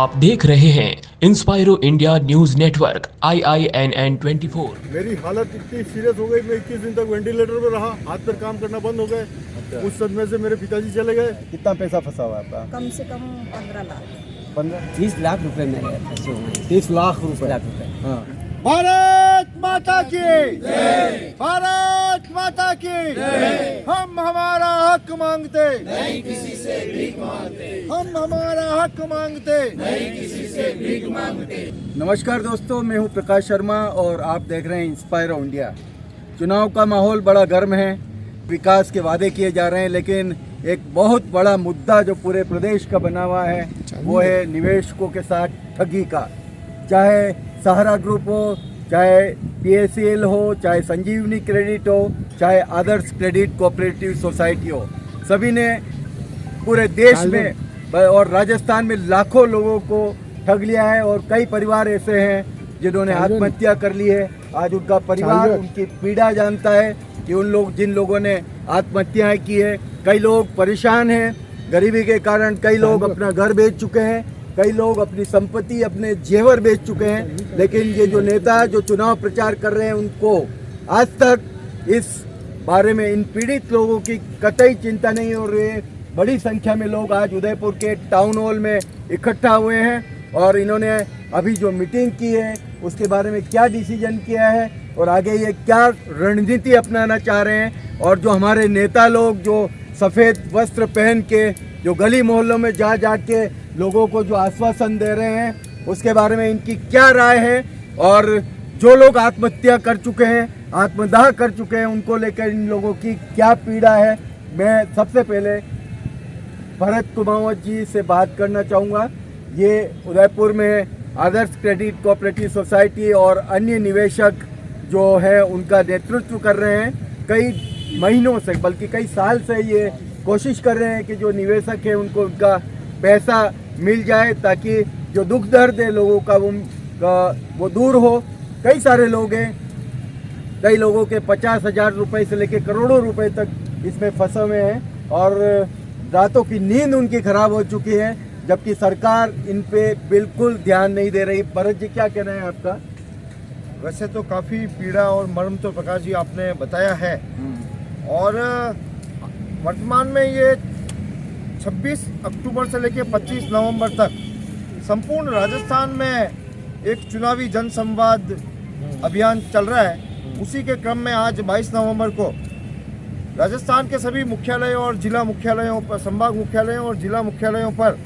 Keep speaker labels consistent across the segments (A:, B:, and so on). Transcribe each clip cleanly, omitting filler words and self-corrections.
A: आप देख रहे हैं इंस्पायरो इंडिया न्यूज नेटवर्क IINN 24।
B: मेरी हालत इतनी सीरियस हो गई, मैं 21 दिन तक वेंटिलेटर पर रहा, हाथ पैर काम करना बंद हो गए। उस सदमे से मेरे पिताजी चले गए।
C: कितना पैसा फंसा हुआ है आपका?
D: कम से कम 15 लाख
C: 30 लाख रुपए मेरे फंसे हुए हैं।
B: 30 लाख रुपए।
C: हाँ।
B: भारत माता की जय, भारत माता की जय। हम हमारा हक मांगते नहीं, किसी से भीख मांगते। हम हमारा हक मांगते नहीं, किसी से भीख मांगते।
C: नमस्कार दोस्तों, मैं हूं प्रकाश शर्मा और आप देख रहे हैं इंस्पायरो इंडिया। चुनाव का माहौल बड़ा गर्म है, विकास के वादे किए जा रहे हैं, लेकिन एक बहुत बड़ा मुद्दा जो पूरे प्रदेश का बना हुआ है वो है निवेशकों के साथ ठगी का। चाहे सहारा ग्रुप हो, चाहे PACL हो, चाहे संजीवनी क्रेडिट हो, चाहे आदर्श क्रेडिट कोऑपरेटिव सोसाइटी हो, सभी ने पूरे देश में और राजस्थान में लाखों लोगों को ठग लिया है। और कई परिवार ऐसे हैं जिन्होंने आत्महत्या कर ली है। आज उनका परिवार उनकी पीड़ा जानता है कि जिन लोगों ने आत्महत्याएं की है। कई लोग परेशान हैं गरीबी के कारण, कई लोग अपना घर बेच चुके हैं, कई लोग अपनी संपत्ति, अपने जेवर बेच चुके हैं। लेकिन ये जो नेता जो चुनाव प्रचार कर रहे हैं, उनको आज तक इस बारे में इन पीड़ित लोगों की कतई चिंता नहीं हो रही है। बड़ी संख्या में लोग आज उदयपुर के टाउन हॉल में इकट्ठा हुए हैं और इन्होंने अभी जो मीटिंग की है उसके बारे में क्या डिसीजन किया है और आगे ये क्या रणनीति अपनाना चाह रहे हैं। और जो हमारे नेता लोग जो सफ़ेद वस्त्र पहन के जो गली मोहल्लों में जा के लोगों को जो आश्वासन दे रहे हैं, उसके बारे में इनकी क्या राय है। और जो लोग आत्महत्या कर चुके हैं, आत्मदाह कर चुके हैं, उनको लेकर इन लोगों की क्या पीड़ा है। मैं सबसे पहले भरत कुमावत जी से बात करना चाहूँगा। ये उदयपुर में आदर्श क्रेडिट कोऑपरेटिव सोसाइटी और अन्य निवेशक जो है उनका नेतृत्व कर रहे हैं। कई महीनों से, बल्कि कई साल से ये कोशिश कर रहे हैं कि जो निवेशक है उनको उनका पैसा मिल जाए, ताकि जो दुख दर्द है लोगों का वो दूर हो। कई सारे लोग हैं, कई लोगों के 50,000 रुपये से लेकर करोड़ों रुपए तक इसमें फंसे हुए हैं और रातों की नींद उनकी खराब हो चुकी है, जबकि सरकार इन पे बिल्कुल ध्यान नहीं दे रही। भरत जी, क्या कहना है आपका?
B: वैसे तो काफ़ी पीड़ा और मर्म तो प्रकाश जी आपने बताया है। और वर्तमान में ये 26 अक्टूबर से लेकर 25 नवंबर तक संपूर्ण राजस्थान में एक चुनावी जनसंवाद अभियान चल रहा है। उसी के क्रम में आज 22 नवंबर को राजस्थान के सभी मुख्यालयों और जिला मुख्यालयों पर, संभाग मुख्यालयों और जिला मुख्यालयों पर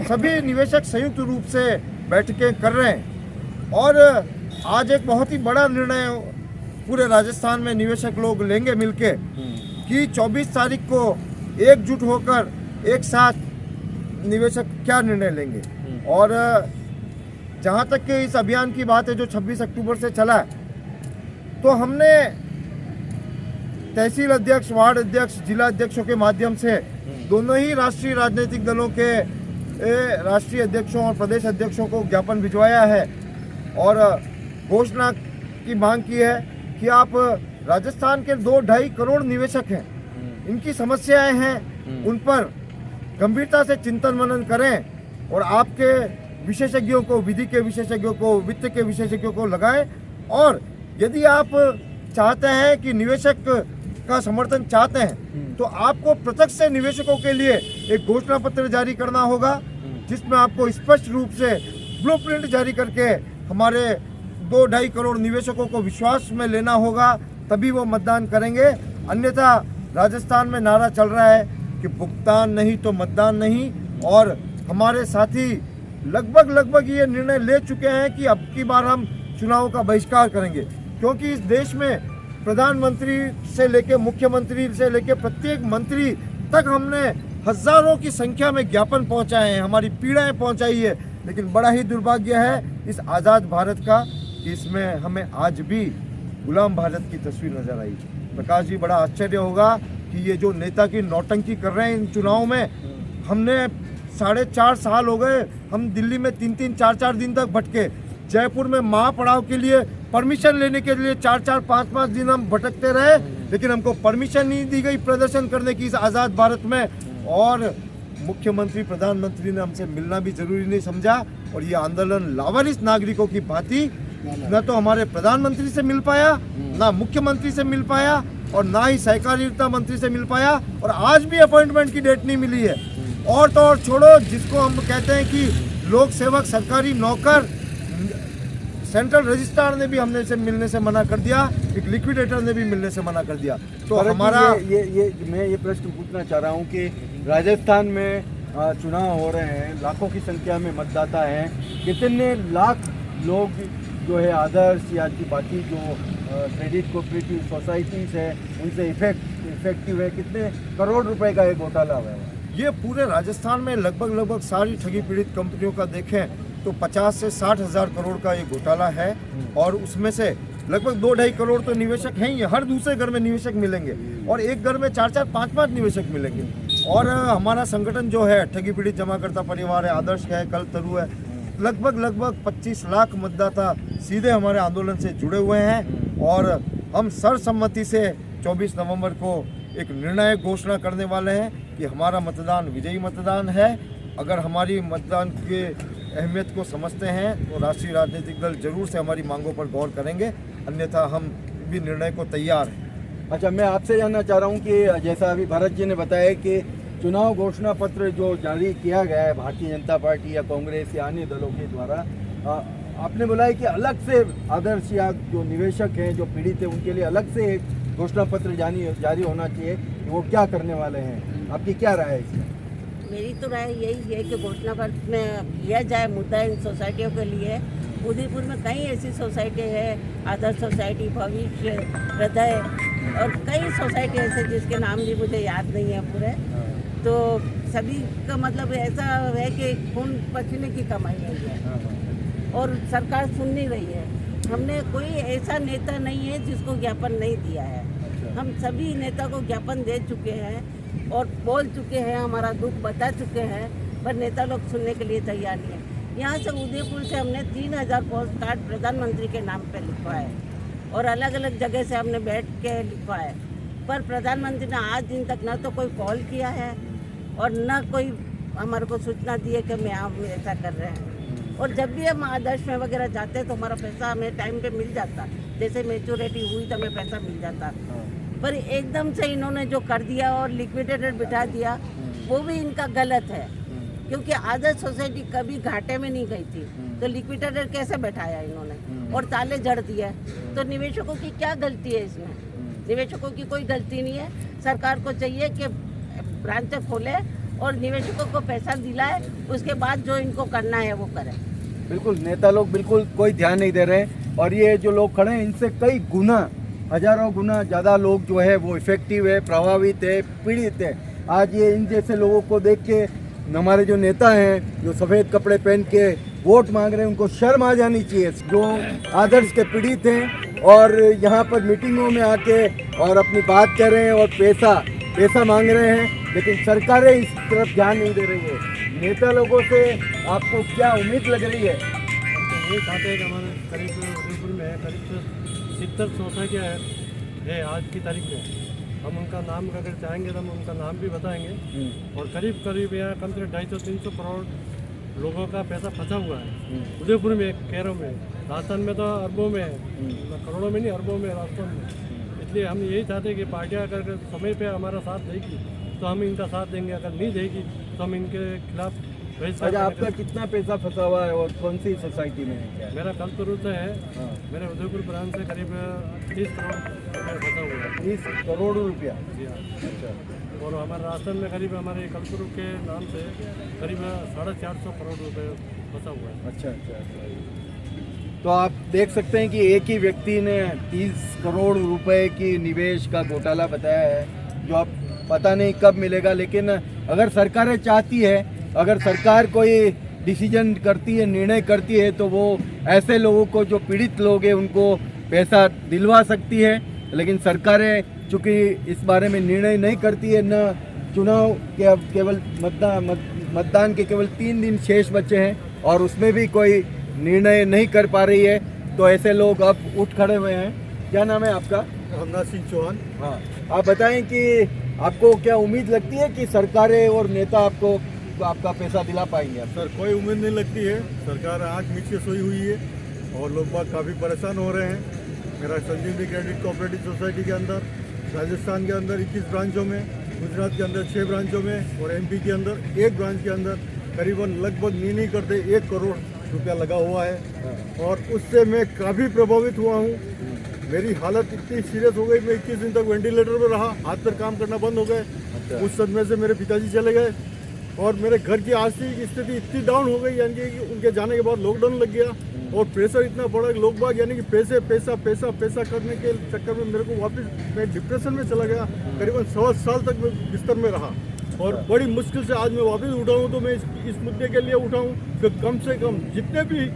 B: सभी निवेशक संयुक्त रूप से बैठकें कर रहे हैं। और आज एक बहुत ही बड़ा निर्णय पूरे राजस्थान में निवेशक लोग लेंगे मिलके कि 24 तारीख को एकजुट होकर एक साथ निवेशक क्या निर्णय लेंगे। और जहाँ तक कि इस अभियान की बात है जो 26 अक्टूबर से चला है, तो हमने तहसील अध्यक्ष, वार्ड अध्यक्ष, जिला अध्यक्षों के माध्यम से दोनों ही राष्ट्रीय राजनीतिक दलों के राष्ट्रीय अध्यक्षों और प्रदेश अध्यक्षों को ज्ञापन भिजवाया है और घोषणा की मांग की है कि आप राजस्थान के 2-2.5 करोड़ निवेशक हैं, इनकी समस्याएं हैं, उन पर गंभीरता से चिंतन मनन करें और आपके विशेषज्ञों को, विधि के विशेषज्ञों को, वित्त के विशेषज्ञों को लगाएं। और यदि आप चाहते हैं कि निवेशक का समर्थन चाहते हैं, तो आपको प्रत्यक्ष से निवेशकों के लिए एक घोषणा पत्र जारी करना होगा, जिसमें आपको स्पष्ट रूप से ब्लूप्रिंट जारी करके हमारे 2-2.5 करोड़ निवेशकों को विश्वास में लेना होगा, तभी वो मतदान करेंगे। अन्यथा राजस्थान में नारा चल रहा है कि भुगतान नहीं तो मतदान नहीं। और हमारे साथी लगभग ये निर्णय ले चुके हैं कि अब की बार हम चुनाव का बहिष्कार करेंगे, क्योंकि इस देश में प्रधानमंत्री से लेकर मुख्यमंत्री से लेकर प्रत्येक मंत्री तक हमने हजारों की संख्या में ज्ञापन पहुंचाए हैं, हमारी पीड़ाएं पहुंचाई है। लेकिन बड़ा ही दुर्भाग्य है इस आज़ाद भारत का कि इसमें हमें आज भी गुलाम भारत की तस्वीर नजर आई। प्रकाश जी, बड़ा आश्चर्य होगा कि ये जो नेता की नौटंकी कर रहे हैं इन चुनाव में, हमने 4.5 साल हो गए, हम दिल्ली में 3-3, 4-4 दिन तक भटके। जयपुर में महापड़ाव के लिए परमिशन लेने के लिए 4-4, 5-5 दिन हम भटकते रहे, लेकिन हमको परमिशन नहीं दी गई प्रदर्शन करने की इस आज़ाद भारत में। और मुख्यमंत्री प्रधानमंत्री ने हमसे मिलना भी जरूरी नहीं समझा और ये आंदोलन लावारिस नागरिकों की भांति न तो हमारे प्रधानमंत्री से मिल पाया, ना मुख्यमंत्री से मिल पाया और ना ही सहकारिता मंत्री से मिल पाया और आज भी अपॉइंटमेंट की डेट नहीं मिली है। और तो और छोड़ो, जिसको हम कहते हैं कि लोक सेवक, सरकारी नौकर, सेंट्रल रजिस्ट्रार ने भी हमने से मिलने से मना कर दिया, एक लिक्विडेटर ने भी मिलने से मना कर दिया। तो हमारा
C: मैं ये प्रश्न पूछना चाह रहा हूँ कि राजस्थान में चुनाव हो रहे हैं, लाखों की संख्या में मतदाता हैं, कितने लाख लोग जो है आदर्श या की बाकी जो क्रेडिट कोऑपरेटिव सोसाइटीज़ है उनसे इफेक्टिव है, कितने करोड़ रुपए का एक घोटाला हुआ है?
B: ये पूरे राजस्थान में लगभग सारी ठगी पीड़ित कंपनियों का देखें तो 50 से 60 हज़ार करोड़ का ये घोटाला है और उसमें से लगभग 2-2.5 करोड़ तो निवेशक हैं ही, हर दूसरे घर में निवेशक मिलेंगे और एक घर में 4-4, 5-5 निवेशक मिलेंगे। और हमारा संगठन जो है ठगी पीड़ित जमाकर्ता परिवार है, आदर्श है, कल्पतरु है, लगभग 25 लाख मतदाता सीधे हमारे आंदोलन से जुड़े हुए हैं और हम सर्वसम्मति से 24 नवंबर को एक निर्णायक घोषणा करने वाले हैं कि हमारा मतदान विजयी मतदान है। अगर हमारी मतदान के अहमियत को समझते हैं तो राष्ट्रीय राजनीतिक दल जरूर से हमारी मांगों पर गौर करेंगे, अन्यथा हम भी निर्णय को तैयार हैं।
C: अच्छा, मैं आपसे जानना चाह रहा हूँ कि जैसा अभी भरत जी ने बताया कि चुनाव घोषणा पत्र जो जारी किया गया है भारतीय जनता पार्टी या कांग्रेस या अन्य दलों के द्वारा, आपने बोला है कि अलग से आदर्श या जो निवेशक हैं, जो पीड़ित हैं, उनके लिए अलग से एक घोषणा पत्र जारी होना चाहिए। वो क्या करने वाले हैं, आपकी क्या राय है इसमें?
D: मेरी तो राय यही है कि घोषणा पत्र में लिया जाए मुद्दा इन सोसाइटियों के लिए। उदयपुर में कई ऐसी सोसाइटी है, आदर्श सोसाइटी, भविष्य, हृदय और कई सोसाइटी ऐसे जिसके नाम भी मुझे याद नहीं है पूरे। तो सभी का मतलब ऐसा है कि खून पसीने की कमाई है और सरकार सुन नहीं रही है। हमने कोई ऐसा नेता नहीं है जिसको ज्ञापन नहीं दिया है। हम सभी नेता को ज्ञापन दे चुके हैं और बोल चुके हैं, हमारा दुख बता चुके हैं, पर नेता लोग सुनने के लिए तैयार नहीं है। यहाँ से उदयपुर से हमने 3000 पोस्ट कार्ड प्रधानमंत्री के नाम पे लिखवाए और अलग अलग जगह से हमने बैठ के लिखवाए, पर प्रधानमंत्री ने आज दिन तक न तो कोई कॉल किया है और न कोई हमारे को सूचना दी है कि हम ऐसा कर रहे हैं। और जब भी हम आदर्श में वगैरह जाते हैं तो हमारा पैसा हमें टाइम पे मिल जाता, जैसे मैच्योरिटी हुई तो हमें पैसा मिल जाता। पर एकदम से इन्होंने जो कर दिया और लिक्विडेटर बिठा दिया, वो भी इनका गलत है, क्योंकि आदर्श सोसाइटी कभी घाटे में नहीं गई थी, तो लिक्विडेटर कैसे बैठाया इन्होंने और ताले जड़ दिया। तो निवेशकों की क्या गलती है इसमें? निवेशकों की कोई गलती नहीं है। सरकार को चाहिए कि ब्रांच खोले और निवेशकों को पैसा दिलाए, उसके बाद जो इनको करना है वो करें।
C: बिल्कुल, नेता लोग बिल्कुल कोई ध्यान नहीं दे रहे और ये जो लोग खड़े हैं इनसे कई गुना, हजारों गुना ज़्यादा लोग जो है वो इफेक्टिव है, प्रभावित है, पीड़ित है। आज ये इन जैसे लोगों को देख के हमारे जो नेता हैं जो सफ़ेद कपड़े पहन के वोट मांग रहे हैं, उनको शर्म आ जानी चाहिए। जो आदर्श के पीड़ित हैं और यहाँ पर मीटिंगों में आके और अपनी बात कर रहे हैं और पैसा मांग रहे हैं, लेकिन सरकारें इस तरफ ध्यान नहीं दे रही है। नेता लोगों से आपको क्या उम्मीद लग रही है?
E: ये चाहते हैं कि हमारे करीब उदयपुर में करीब 70 सोसाइटियाँ है आज की तारीख में। हम उनका नाम अगर चाहेंगे तो हम उनका नाम भी बताएंगे और करीब यहाँ कम से 250-300 करोड़ लोगों का पैसा फंसा हुआ है उदयपुर में, कैरों में। राजस्थान में तो अरबों में है, करोड़ों में नहीं, अरबों में राजस्थान में। इसलिए हम यही चाहते हैं कि पार्टियाँ अगर समय पे हमारा साथ देगी तो हम इनका साथ देंगे, अगर नहीं देगी तो हम इनके खिलाफ।
C: अच्छा, आपका कितना पैसा फंसा हुआ है और कौन सी सोसाइटी में है?
E: मेरा कल्पतरु से है, मेरे उदयपुर ब्रांच से करीब 30 करोड़ रुपये फंसा हुआ है।
C: 30 करोड़ रुपया?
E: जी हाँ।
C: अच्छा।
E: और हमारे राजस्थान में करीब हमारे कल्पतरु के नाम से करीब 450 करोड़ रुपये फंसा हुआ है।
C: अच्छा। तो आप देख सकते हैं कि एक ही व्यक्ति ने 30 करोड़ रुपए की निवेश का घोटाला बताया है, जो अब पता नहीं कब मिलेगा। लेकिन अगर सरकारें चाहती है, अगर सरकार कोई डिसीजन करती है, निर्णय करती है, तो वो ऐसे लोगों को जो पीड़ित लोग हैं उनको पैसा दिलवा सकती है। लेकिन सरकारें चूँकि इस बारे में निर्णय नहीं करती है, न चुनाव के अब केवल मतदान के केवल 3 दिन शेष बचे हैं और उसमें भी कोई निर्णय नहीं कर पा रही है, तो ऐसे लोग अब उठ खड़े हुए हैं। क्या नाम है आपका?
F: रामदास सिंह चौहान।
C: हाँ, आप बताएं कि आपको क्या उम्मीद लगती है कि सरकारें और नेता आपको आपका पैसा दिला पाएंगे?
F: सर कोई उम्मीद नहीं लगती है। सरकार आँख नीचे सोई हुई है और लोग बाग काफ़ी परेशान हो रहे हैं। मेरा संजीवनी क्रेडिट कोऑपरेटिव सोसाइटी के अंदर राजस्थान के अंदर 21 ब्रांचों में, गुजरात के अंदर 6 ब्रांचों में और एमपी के अंदर 1 ब्रांच के अंदर करीबन लगभग नहीं करते 1 करोड़ रुपया लगा हुआ है और उससे मैं काफ़ी प्रभावित हुआ हूँ। मेरी हालत इतनी सीरियस हो गई, मैं 21 दिन तक वेंटिलेटर पर रहा, हाथ पर काम करना बंद हो गए। उस सदमे से मेरे पिताजी चले गए और मेरे घर की आर्थिक स्थिति इतनी डाउन हो गई, यानी कि उनके जाने के बाद लॉकडाउन लग गया और प्रेशर इतना बढ़ा कि लोग बाग यानी कि पैसे पैसा पैसा पैसा करने के चक्कर में मेरे को वापस मैं डिप्रेशन में चला गया। करीबन 1.25 साल तक मैं बिस्तर में रहा और बड़ी मुश्किल से आज मैं वापस उठा हूँ। तो मैं इस मुद्दे के लिए उठा हूँ कि कम से कम जितने भी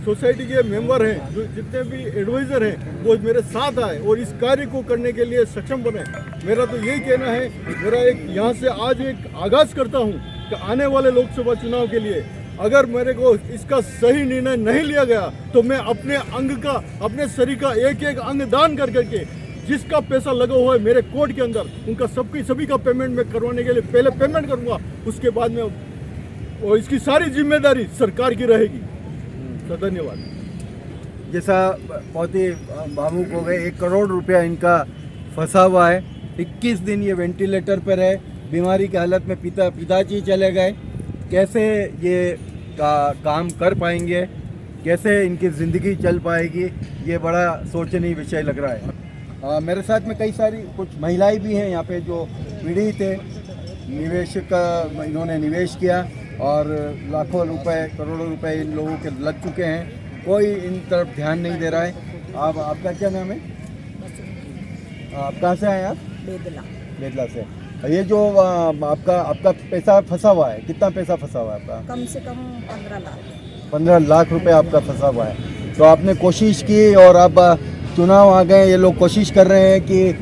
F: सोसाइटी के मेंबर हैं, जो जितने भी एडवाइज़र हैं, वो मेरे साथ आए और इस कार्य को करने के लिए सक्षम बने। मेरा तो यही कहना है। मेरा एक यहाँ से आज एक आगाज़ करता हूँ कि आने वाले लोकसभा चुनाव के लिए अगर मेरे को इसका सही निर्णय नहीं लिया गया तो मैं अपने अंग का, अपने शरीर का एक एक अंग दान कर करके जिसका पैसा लगा हुआ है मेरे कोर्ट के अंदर, उनका सभी का पेमेंट मैं करवाने के लिए पहले पेमेंट करूँगा, उसके बाद में और इसकी सारी जिम्मेदारी सरकार की रहेगी। तो धन्यवाद।
C: जैसा बहुत ही भावुक हो गए, 1 करोड़ रुपया इनका फंसा हुआ है। 21 दिन ये वेंटिलेटर पर है, बीमारी की हालत में पिताजी चले गए। कैसे ये काम कर पाएंगे, कैसे इनकी ज़िंदगी चल पाएगी, ये बड़ा सोचनीय विषय लग रहा है। मेरे साथ में कई सारी कुछ महिलाएं भी हैं यहाँ पे जो पीड़ित थे, निवेश का इन्होंने निवेश किया और लाखों रुपए करोड़ों रुपए इन लोगों के लग चुके हैं, कोई इन तरफ ध्यान नहीं दे रहा है। आपका क्या नाम है? आप कहाँ से आए आप? बेदला से। ये जो आपका पैसा फंसा हुआ है, कितना पैसा फंसा हुआ है आपका?
G: कम से कम 15 लाख।
C: 15 लाख रुपए आपका फंसा हुआ है। तो आपने कोशिश की और अब चुनाव आ गए, ये लोग कोशिश कर रहे हैं कि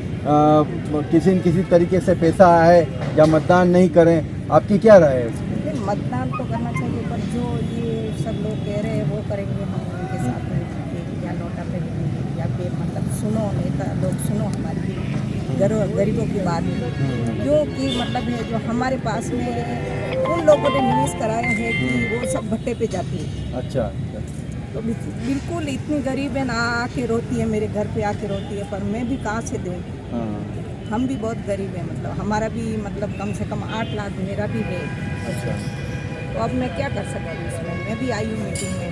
C: किसी न किसी तरीके से पैसा आए या मतदान नहीं करें। आपकी क्या राय है इसमें?
G: मतदान तो करना चाहिए, पर जो ये सब लोग कह रहे हैं वो करेंगे हम उनके साथ में, या नोटा पे या फिर मतलब सुनो नेता लोग, सुनो हमारी गरीबों की बात, जो कि मतलब है जो हमारे पास में उन लोगों ने निवेश कराए हैं कि वो सब भट्टे पे जाती है।
C: अच्छा।
G: तो बिल्कुल इतनी गरीब है ना, आके रोती है, मेरे घर पे आके रोती है, पर मैं भी कहाँ से दूँ? हम भी बहुत गरीब हैं, मतलब हमारा भी मतलब कम से कम 8 लाख मेरा भी है।
C: अच्छा।
G: तो अब मैं क्या कर सकती हूँ इसमें? मैं भी आई हूँ मीटिंग में,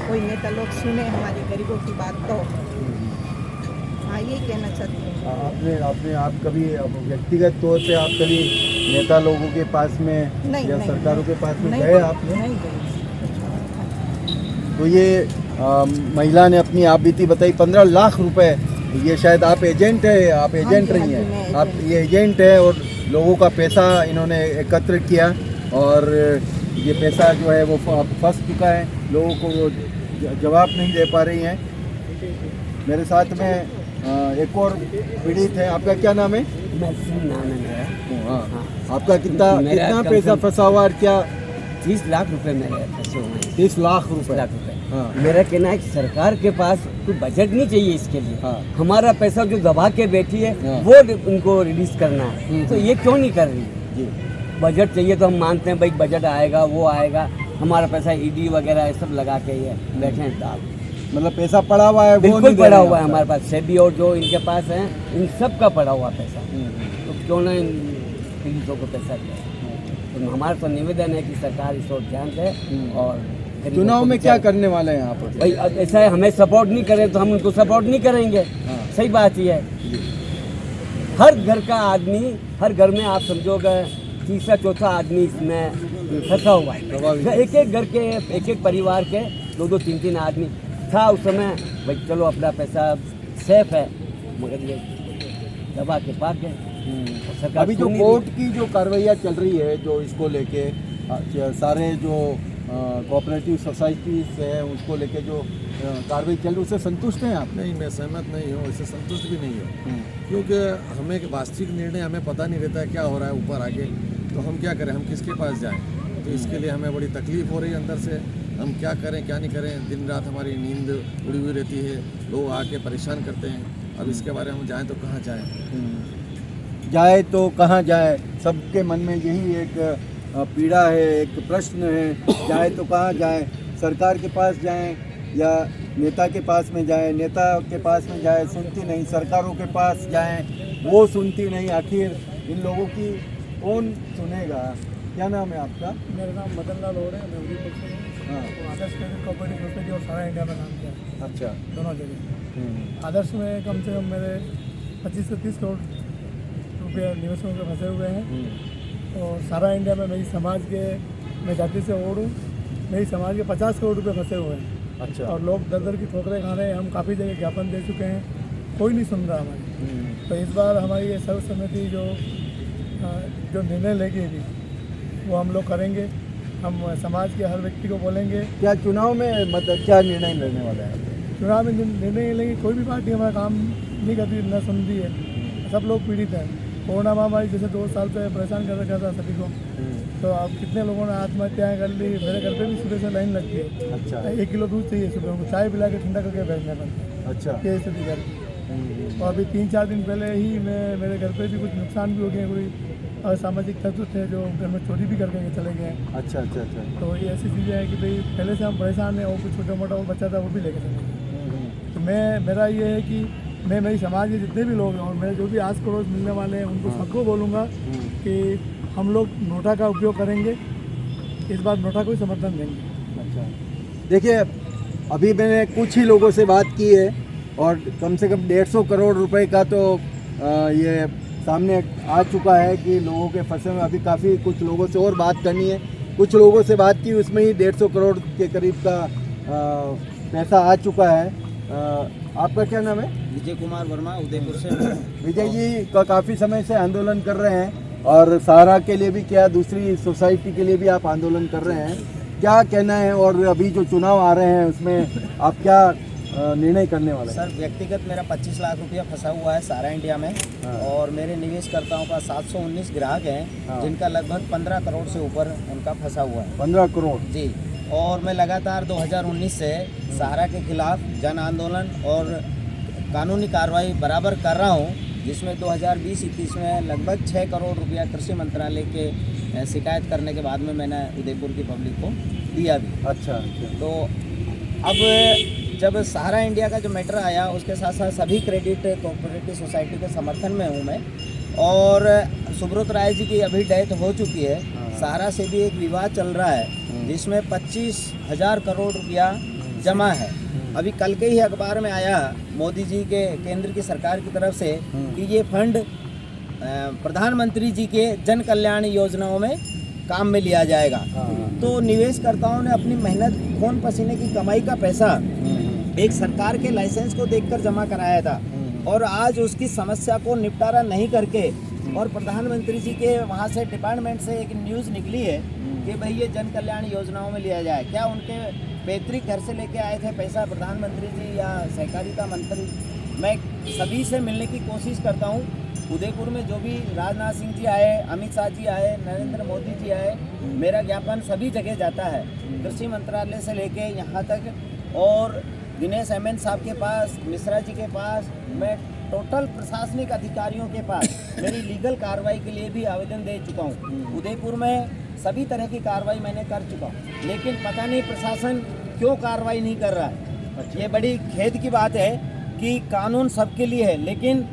G: कोई नेता लोग सुने हमारी गरीबों की बात। तो हाँ, यही कहना चाहती हूँ।
C: आपने आप कभी व्यक्तिगत तौर से आप कभी नेता लोगों के पास में या सरकारों के पास में गए आपने?
G: नहीं गए।
C: तो ये महिला ने अपनी आप बीती बताई। 15 लाख रुपए, ये शायद आप एजेंट है, आप एजेंट नहीं है, आप ये एजेंट है और लोगों का पैसा इन्होंने एकत्र किया और ये पैसा जो है वो फंस चुका है, लोगों को वो जवाब नहीं दे पा रही हैं। मेरे साथ में एक और पीड़ित है। आपका क्या नाम है? हाँ, आपका कितना पैसा फंसा हुआ और क्या?
H: 30 लाख रुपए मेरे फंसे हुए हैं।
C: 30 लाख रुपए।
H: हाँ। मेरा कहना है कि सरकार के पास कोई बजट नहीं चाहिए इसके लिए।
C: हाँ।
H: हमारा पैसा जो दबा के बैठी है,
C: हाँ।
H: वो उनको रिलीज करना है, तो ये क्यों नहीं कर रही है?
C: जी।
H: बजट चाहिए तो हम मानते हैं भाई, बजट आएगा वो आएगा, हमारा पैसा ईडी वगैरह ये सब लगा के ये बैठे हैं साहब।
C: मतलब पैसा पड़ा हुआ है, वो
H: बिल्कुल
C: नहीं दे
H: पड़ा
C: रहे
H: हुआ है
C: हैं
H: हमारे पास, सेबी और जो इनके पास है इन सब का पड़ा हुआ पैसा, तो क्यों ना इन पीड़ितों को पैसा दिया? तो हमारा तो निवेदन है कि सरकार इस ओर ध्यान दे और
C: चुनाव में क्या करने वाले हैं यहाँ पर?
H: भाई ऐसा है, हमें सपोर्ट नहीं करें तो हम उनको सपोर्ट नहीं करेंगे। सही बात ये है। हर घर का आदमी, हर घर में आप समझोगे तीसरा चौथा आदमी इसमें फंसा हुआ है। एक एक घर के, एक एक परिवार के 2-2 3-3 आदमी था उस समय। भाई चलो अपना पैसा सेफ है, मगर ये दबा के पाके
C: अभी जो कोर्ट की जो कार्रवाइयाँ चल रही है, जो इसको लेके सारे जो कोऑपरेटिव सोसाइटीज है उसको लेके जो कार्रवाई चल रही है, उससे संतुष्ट हैं आप?
F: नहीं, मैं सहमत नहीं हूँ, इससे संतुष्ट भी नहीं हूँ, क्योंकि हमें वास्तविक निर्णय हमें पता नहीं रहता है क्या हो रहा है ऊपर आगे, तो हम क्या करें, हम किसके पास जाएं? तो इसके लिए हमें बड़ी तकलीफ हो रही है अंदर से। हम क्या करें क्या नहीं करें, दिन रात हमारी नींद उड़ी हुई रहती है, लोग आके परेशान करते हैं। अब इसके बारे में हम जाएँ तो कहाँ जाएँ?
C: जाए तो कहाँ जाए, सबके मन में यही एक पीड़ा है, एक प्रश्न है, जाए तो कहाँ जाए, सरकार के पास जाएं या नेता के पास में जाएं, नेता के पास में जाए सुनती नहीं, सरकारों के पास जाएं वो सुनती नहीं, आखिर इन लोगों की कौन सुनेगा। क्या नाम है आपका?
E: मेरा नाम मदन लाल हो रहा है, मैं उदयपुर से हूँ।
C: हाँ।
E: आदर्श क्रेडिट कोऑपरेटिव सोसाइटी और सारा इंडिया में काम किया है,
C: अच्छा।
E: दोनों जगह। आदर्श में कम से कम मेरे 25 से 30 करोड़ रुपये निवेशों के फंसे हुए हैं। और सारा इंडिया में मेरी समाज के, मैं जाति से और हूँ, मेरी समाज के 50 करोड़ रुपये फंसे हुए हैं।
C: अच्छा।
E: और लोग दर दर की ठोकरें खा रहे हैं। हम काफ़ी जगह ज्ञापन दे चुके हैं, कोई नहीं सुन रहा हमारी। तो इस बार हमारी ये सर्व समिति जो निर्णय लेगी भी वो हम लोग करेंगे। हम समाज के हर व्यक्ति को बोलेंगे।
C: क्या चुनाव में मतलब क्या निर्णय लेने वाले हैं?
E: चुनाव में निर्णय लेंगे, कोई भी पार्टी हमारा काम नहीं करती, न सुनती है। सब लोग पीड़ित हैं। कोरोना महामारी जैसे 2 साल से परेशान कर रखा था सभी को, तो अब कितने लोगों ने आत्महत्याएं कर ली। मेरे घर पे भी सुबह से लाइन लगती है। अच्छा। 1 किलो दूध चाहिए सुबह को, चाय पिला के ठंडा करके बैठने पर। अच्छा। ये स्थिति कर। और अभी 3-4 दिन पहले ही मेरे घर पे भी कुछ नुकसान भी हो गए। कोई असामाजिक तत्व थे जो घर में चोरी भी करके चले गए। अच्छा अच्छा अच्छा। तो ये ऐसी चीज़ें हैं कि भाई पहले से हम परेशान हैं, और कुछ छोटा मोटा वो बच्चा था वो भी लेके चले गए। तो मेरा ये है कि मैं मेरी समाज के जितने भी लोग हैं और मेरे जो भी आस पड़ोस मिलने वाले हैं उनको सबको बोलूँगा कि हम लोग नोटा का उपयोग करेंगे, इस बार नोटा को ही समर्थन देंगे।
C: अच्छा। देखिए, अभी मैंने कुछ ही लोगों से बात की है और कम से कम 150 करोड़ रुपए का तो ये सामने आ चुका है कि लोगों के फंसे में। अभी काफ़ी कुछ लोगों से और बात करनी है। कुछ लोगों से बात की, उसमें ही 150 करोड़ के करीब का पैसा आ चुका है। आपका क्या नाम है?
I: विजय कुमार वर्मा, उदयपुर से।
C: विजय जी काफ़ी समय से आंदोलन कर रहे हैं और सहारा के लिए भी, क्या दूसरी सोसाइटी के लिए भी आप आंदोलन कर रहे हैं, क्या कहना है? और अभी जो चुनाव आ रहे हैं उसमें आप क्या निर्णय करने वाले?
I: सर, व्यक्तिगत मेरा 25 लाख रुपया फंसा हुआ है सारा इंडिया में। हाँ। और मेरे निवेशकर्ताओं का 719 ग्राहक हैं। हाँ। जिनका लगभग 15 करोड़ से ऊपर उनका फंसा हुआ है। 15 करोड़ जी। और मैं लगातार 2019 से सहारा के खिलाफ जन आंदोलन और कानूनी कार्रवाई बराबर कर रहा हूँ, जिसमें 2020-21 में लगभग 6 करोड़ रुपया कृषि मंत्रालय के शिकायत करने के बाद में मैंने उदयपुर की पब्लिक को दिया भी। अच्छा। तो अब जब सहारा इंडिया का जो मैटर आया, उसके साथ साथ सभी क्रेडिट कोऑपरेटिव सोसाइटी के समर्थन में हूँ मैं। और सुब्रत राय जी की अभी डेथ हो चुकी है। सहारा से भी एक विवाद चल रहा है जिसमें 25,000 करोड़ रुपया जमा है। अभी कल के ही अखबार में आया मोदी जी के, केंद्र की सरकार की तरफ से, कि ये फंड प्रधानमंत्री जी के जन कल्याण योजनाओं में काम में लिया जाएगा। तो निवेशकर्ताओं ने अपनी मेहनत, खून पसीने की कमाई का पैसा एक सरकार के लाइसेंस को देखकर जमा कराया था, और आज उसकी समस्या को निपटारा नहीं करके, और प्रधानमंत्री जी के वहाँ से डिपार्टमेंट से एक न्यूज़ निकली है कि भाई ये जन कल्याण योजनाओं में लिया जाए। क्या उनके पैतृक घर से लेके आए थे पैसा प्रधानमंत्री जी या सहकारिता मंत्री? मैं सभी से मिलने की कोशिश करता हूँ। उदयपुर में जो भी राजनाथ सिंह जी आए, अमित शाह जी आए, नरेंद्र मोदी जी आए, मेरा ज्ञापन सभी जगह जाता है, कृषि मंत्रालय से लेके यहाँ तक। और दिनेश एमएन साहब के पास, मिश्रा जी के पास, मैं टोटल प्रशासनिक अधिकारियों के पास मेरी लीगल कार्रवाई के लिए भी आवेदन दे चुका हूँ। उदयपुर में सभी तरह की कार्रवाई मैंने कर चुका हूँ, लेकिन पता नहीं प्रशासन क्यों कार्रवाई नहीं कर रहा है। ये बड़ी खेद की बात है कि कानून सबके लिए है, लेकिन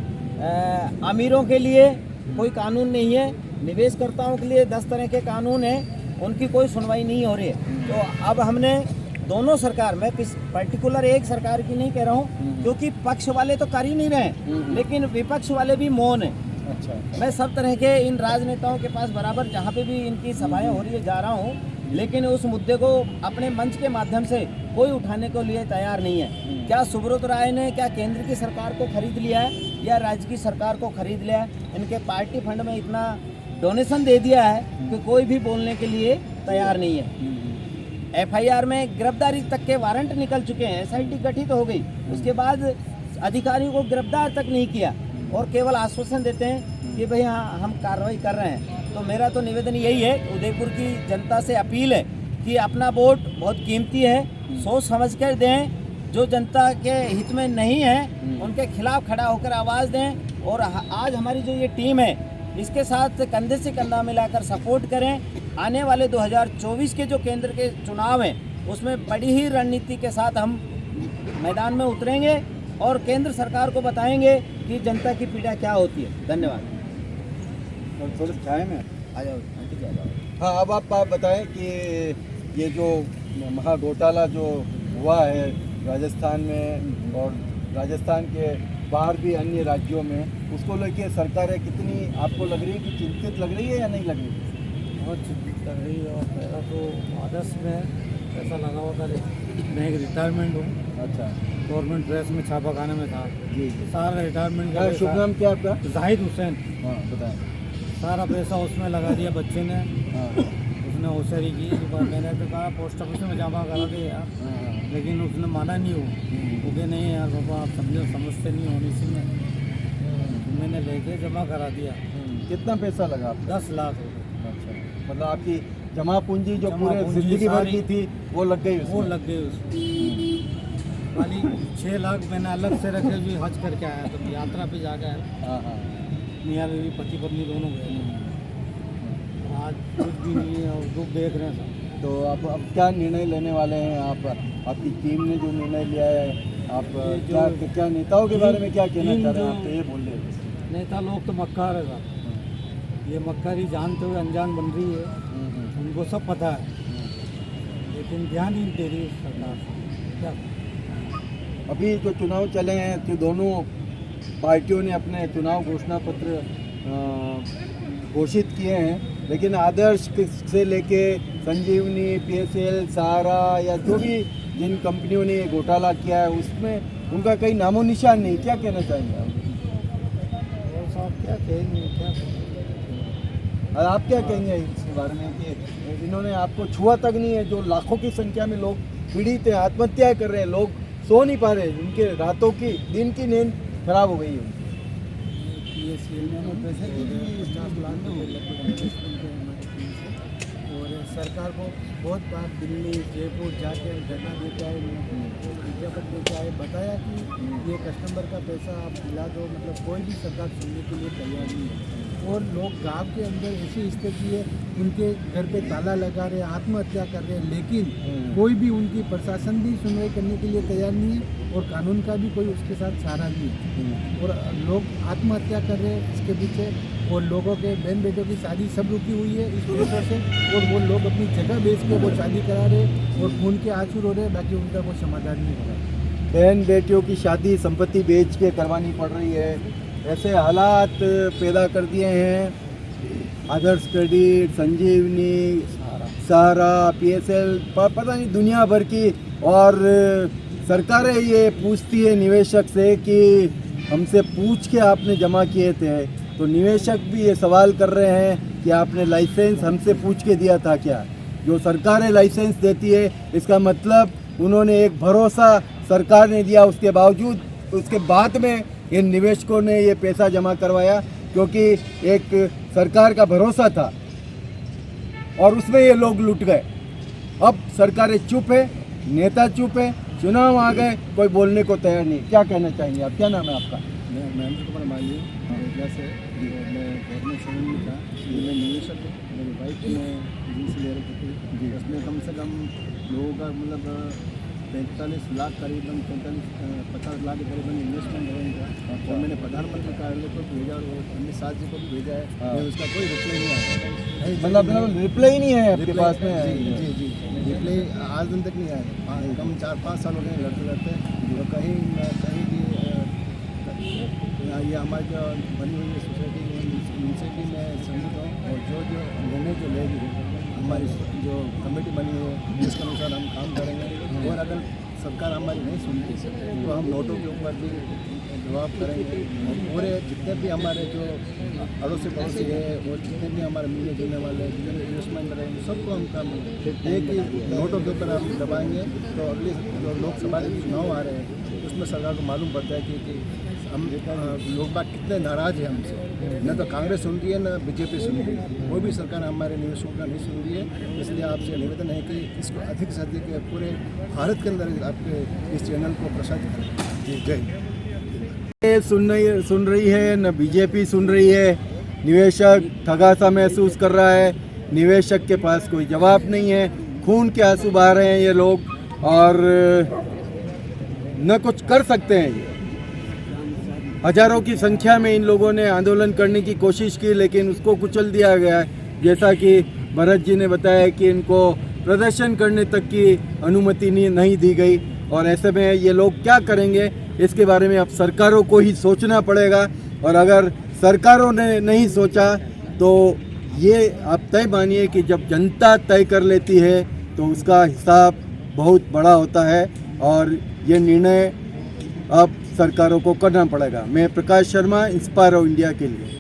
I: अमीरों के लिए कोई कानून नहीं है। निवेशकर्ताओं के लिए 10 तरह के कानून हैं, उनकी कोई सुनवाई नहीं हो रही है। तो अब हमने दोनों सरकार, मैं पर्टिकुलर एक सरकार की नहीं कह रहा हूँ, क्योंकि पक्ष वाले तो कर ही नहीं रहे, लेकिन विपक्ष वाले भी मौन है। अच्छा। मैं सब तरह के इन राजनेताओं के पास बराबर जहाँ पे भी इनकी सभाएं हो रही है जा रहा हूँ, लेकिन उस मुद्दे को अपने मंच के माध्यम से कोई उठाने को लिए तैयार नहीं है। क्या सुब्रत राय ने क्या केंद्र की सरकार को खरीद लिया है या राज्य की सरकार को खरीद लिया है? इनके पार्टी फंड में इतना डोनेशन दे दिया है कि कोई भी बोलने के लिए तैयार नहीं है। एफआईआर में गिरफ्तारी तक के वारंट निकल चुके हैं, एसआईटी गठित हो गई, उसके बाद अधिकारियों को गिरफ्तार तक नहीं किया और केवल आश्वासन देते हैं कि भाई हाँ हम कार्रवाई कर रहे हैं। तो मेरा तो निवेदन यही है, उदयपुर की जनता से अपील है कि अपना वोट बहुत कीमती है, सोच समझ कर दें। जो जनता के हित में नहीं है उनके खिलाफ खड़ा होकर आवाज़ दें। और आज हमारी जो ये टीम है इसके साथ कंधे से कंधा मिलाकर सपोर्ट करें। आने वाले 2024 के जो केंद्र के चुनाव हैं उसमें बड़ी ही रणनीति के साथ हम मैदान में उतरेंगे और केंद्र सरकार को बताएंगे कि जनता की पीड़ा क्या होती है। धन्यवाद।
C: और थोड़ा चाय में
I: आ जाओ आंटी जी, आ जाओ।
C: हाँ, अब आप बताएं कि ये जो महा घोटाला जो हुआ है राजस्थान में और राजस्थान के बाहर भी अन्य राज्यों में, उसको लेके सरकारें कितनी आपको लग रही है कि चिंतित लग रही है या नहीं लग रही है?
E: बहुत चिंतित लग रही है। और मेरा तो आदर्श में पैसा लगा हुआ था, मैं एक रिटायरमेंट हूँ।
C: अच्छा,
E: गवर्नमेंट प्रेस में छापा खाने में था
C: जी।
E: सारा रिटायरमेंट
C: क्या शुभ नाम क्या आपका?
E: जाहिद हुसैन।
C: हाँ, बताएं।
E: सारा पैसा उसमें लगा दिया बच्चे ने।
C: हाँ,
E: उसने होशियारी की। मैंने तो कहा पोस्ट ऑफिस में जमा करा दे यार,
C: हाँ,
E: लेकिन उसने माना नहीं हो। क्योंकि नहीं यार बाबा, आप समझते नहीं होने से में तो मैंने लेके जमा करा दिया।
C: कितना पैसा लगा आपका?
E: 10 लाख।
C: अच्छा, मतलब आपकी जमा पूंजी जो
E: जमा
C: पूरे
E: पूंजी
C: जिंदगी भर की
E: सारी
C: थी वो लग गई
E: वो
C: उसमें?
E: लग गए उसमें। खाली 6 लाख मैंने अलग से रखे, जो हज करके आया तो यात्रा पे जाकर आया।
C: हाँ, हाँ।
E: मियाँ बीवी पति पत्नी दोनों गए। आज कुछ भी नहीं है और दुख देख रहे हैं सब।
C: तो अब क्या निर्णय लेने वाले हैं आप? आपकी टीम ने जो निर्णय लिया है, आप क्या नेताओं के बारे में क्या कहना चाह रहे हैं? आप तो ये बोल रहे हैं
E: नेता लोग तो मक्कार है साहब, ये मक्कारी जानते हुए अनजान बन रही है। उनको सब पता है, लेकिन ध्यान ही नहीं दे रही सरकार। क्या
C: अभी जो चुनाव चले हैं तो दोनों पार्टियों ने अपने चुनाव घोषणा पत्र घोषित किए हैं, लेकिन आदर्श से लेके संजीवनी, पीएसएल, सहारा या जो भी जिन कंपनियों ने ये घोटाला किया है उसमें उनका कहीं नामो निशान नहीं। क्या कहना चाहेंगे आप?
E: और साहब क्या कहेंगे, क्या
C: और आप क्या कहेंगे इसके बारे में कि इन्होंने आपको छुआ तक नहीं है? जो लाखों की संख्या में लोग पीड़ित हैं, आत्महत्या कर रहे हैं, लोग सो नहीं पा रहे, उनके रातों की दिन की नींद खराब हो गई है।
E: और सरकार को बहुत बार दिल्ली, जयपुर जाके धरना देके आए, विज्ञापन देके आए, बताया कि ये कस्टमर का पैसा आप दिला दो, मतलब कोई भी सरकार सुनने के लिए तैयार नहीं है। और लोग गांव के अंदर ऐसी स्थिति है, उनके घर पे ताला लगा रहे, आत्महत्या कर रहे हैं, लेकिन कोई भी उनकी प्रशासन भी सुनवाई करने के लिए तैयार नहीं है और कानून का भी कोई उसके साथ सहारा नहीं है। और लोग आत्महत्या कर रहे हैं इसके पीछे, और लोगों के बहन बेटों की शादी सब रुकी हुई है इस पैसों से, और वो लोग अपनी जगह बेच के वो शादी करा रहे हैं और खून के आंसू रो रहे हैं, बाकी उनका कोई समाधान नहीं हो रहा।
C: बहन बेटियों की शादी संपत्ति बेच के करवानी पड़ रही है। ऐसे हालात पैदा कर दिए हैं आदर्श क्रेडिट, संजीवनी, सहारा, पीएसएल, पता नहीं दुनिया भर की। और सरकारें ये पूछती है निवेशक से कि हमसे पूछ के आपने जमा किए थे, तो निवेशक भी ये सवाल कर रहे हैं कि आपने लाइसेंस हमसे पूछ के दिया था क्या? जो सरकारें लाइसेंस देती है इसका मतलब उन्होंने एक भरोसा सरकार ने दिया, उसके बावजूद उसके बाद में इन निवेशकों ने ये पैसा जमा करवाया, क्योंकि एक सरकार का भरोसा था और उसमें ये लोग लुट गए। अब सरकारें चुप है, नेता चुप है, चुनाव आ गए, कोई बोलने को तैयार नहीं। क्या कहना चाहेंगे आप? क्या नाम है आपका?
E: मैं महेंद्र कुमार माली, जैसे मैं गवर्नमेंट सेवन में था, मैं निवेशक हूँ। मेरी बाइक में लीज ले रखी थी, उसमें कम से कम लोगों का मतलब 45 लाख करीबन 50 लाख के करीबन इन्वेस्टमेंट है इनका। और मैंने प्रधानमंत्री कार्यालय को भेजा और अमित शाह जी को भी भेजा है, मैं उसका कोई रिप्लाई नहीं आया।
C: मतलब रिप्लाई नहीं है आपके पास में?
E: जी जी, रिप्लाई आज दिन तक नहीं आया। कम 4-5 साल हो गए लड़ते लड़ते, और कहीं भी ये हमारी जो बनी हुई है सोसाइटी, उनसे भी मैं सहमत हूँ। और जो निर्णय जो लेगी हमारी जो कमेटी बनी है जिसके अनुसार हम काम करेंगे। और अगर सरकार हमारी नहीं सुनती तो हम नोटों के ऊपर भी जवाब करेंगे। और पूरे जितने भी हमारे जो अड़ोसी पड़ोसी है और जितने भी हमारे मिलने जुलने वाले जितने भी इन्वेस्टमेंट रहेंगे सबको हम काम एक ही नोटों के ऊपर हम दबाएंगे। तो अगले जो लोकसभा के चुनाव आ रहे हैं उसमें सरकार को मालूम पड़ता है कि हम लोग बात कितने नाराज़ हैं हमसे। न तो कांग्रेस सुन रही है न बीजेपी सुन रही है, वो भी सरकार हमारे निवेशकों का नहीं सुन रही है। इसलिए आपसे निवेदन है कि इसको अधिक से अधिक पूरे भारत के अंदर आपके इस चैनल को प्रसारित करें। जी जय।
C: सुन रही है न बीजेपी सुन रही है, निवेशक ठगासा महसूस कर रहा है, निवेशक के पास कोई जवाब नहीं है, खून के आंसू बहा रहे हैं ये लोग और न कुछ कर सकते हैं। ये हजारों की संख्या में इन लोगों ने आंदोलन करने की कोशिश की लेकिन उसको कुचल दिया गया है। जैसा कि भरत जी ने बताया कि इनको प्रदर्शन करने तक की अनुमति नहीं दी गई और ऐसे में ये लोग क्या करेंगे इसके बारे में अब सरकारों को ही सोचना पड़ेगा। और अगर सरकारों ने नहीं सोचा तो ये आप तय मानिए कि जब जनता तय कर लेती है तो उसका हिसाब बहुत बड़ा होता है और ये निर्णय अब सरकारों को करना पड़ेगा। मैं प्रकाश शर्मा, इंस्पायरो इंडिया के लिए।